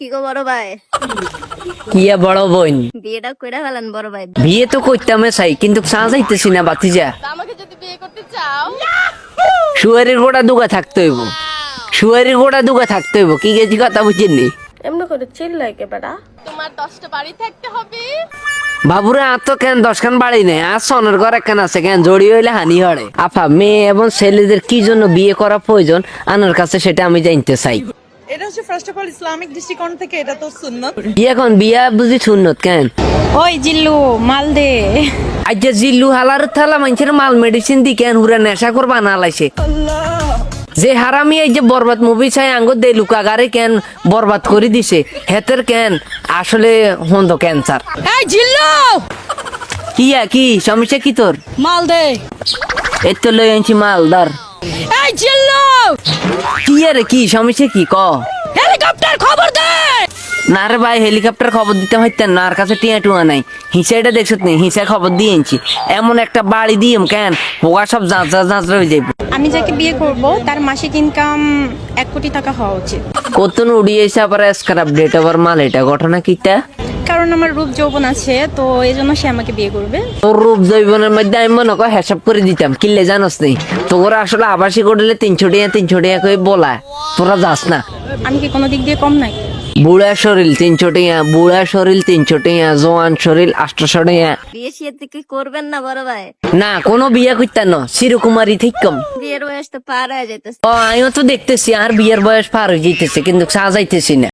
কি গো বড় ভাই, কিয়া বড় বোন, বিয়েটা কইরা ফেলেন বড় ভাই। বিয়ে তো করতামে চাই কিন্তু সাজাইতেছি না বাতিজা। আমাকে যদি বিয়ে করতে চাও, শুয়ারের গোড়া দুগা থাকতে হইব, শুয়ারের গোড়া দুগা থাকতে হইব। কি গেছি কথা বুঝিনি? এমন করে চিল্লাই কে বেটা? তোমার 10টা বাড়ি থাকতে হবে। বাবুরে আর তো কেন 10খান বাড়ি নেই, আর সনের ঘর একখান আছে, কেন জড়ি হইলে হানি হড়ে। আফা, মেয়ে এবং ছেলেদের কি জন্য বিয়ে করা প্রয়োজন আনার কাছে সেটা আমি জানতে চাই। এটা হচ্ছে ফার্স্ট অফ অল ইসলামিক দৃষ্টিকোণ থেকে এটা তো সুন্নত। এখন বিয়া বুঝি সুন্নত কেন? ওই জিল্লু মাল দে। আজ যে জিল্লু হালার থালা মানুষের মাল মেডিসিন দি কেন হুরা নেশা করবা না লাইছে। যে হারামি এই যে বরবাদ মুভি চাই আঙ্গ দে লুকাগারে কেন বরবাদ করে দিছে, হেতের কেন আসলে হন্দ ক্যান্সার। এই জিল্লু কিয়া কি সমস্যা কি তোর? মাল দে। এই তো লই আনছি মালদার। এই জিল্লু কি আরে কি সমস্যা কি ক? হেলিকপ্টার খবর দে। না রে ভাই, হেলিকপ্টার খবর দিতে হইতেন না, আর কাছে টিয়া টুয়া নাই। হিসাইটা দেখছত নি, হিসায় খবর দিয়ে আনছি। এমন একটা বাড়ি দিম কেন হোগা সব যাঁচড়া হয়ে যাইব। আমি যাকে বিয়ে করব তার মাসিক ইনকাম 1 কোটি টাকা হওয়া উচিত। কতন উড়িয়েছে আবার স্ক্র্যাপ ডেট আবার মাল, এটা ঘটনা কিটা? কারণ আমার রূপ যৌবন আছে, তো এই জন্য সে আমাকে বিয়ে করবে। তোর রূপ জৈবনের মধ্যে আমি মনে কর হিসাব করে দিতাম, কিনলে জানোস নেই তোর আসলে আবাসিক হোটেলে 300 টাকা করে বলা, তোরা যাস না। আমি কি কোনো দিক দিয়ে কম নাই? বুড়া শরীর 300 টাকা, বুড়া শরীর 300 টাকা, জোয়ান শরীর 800 টাকা। বিয়ে শিয়েতে কি করবেন না বড় ভাই? না কোনো বিয়া করতেন না, চিরকুমারী ঠিক কম। বিয়ের বয়স তো পার হয়ে যাইতেছে। ও আমিও তো দেখতেছি আর বিয়ের বয়স পার হয়ে যাইতেছে কিন্তু সাজাইতেছি না।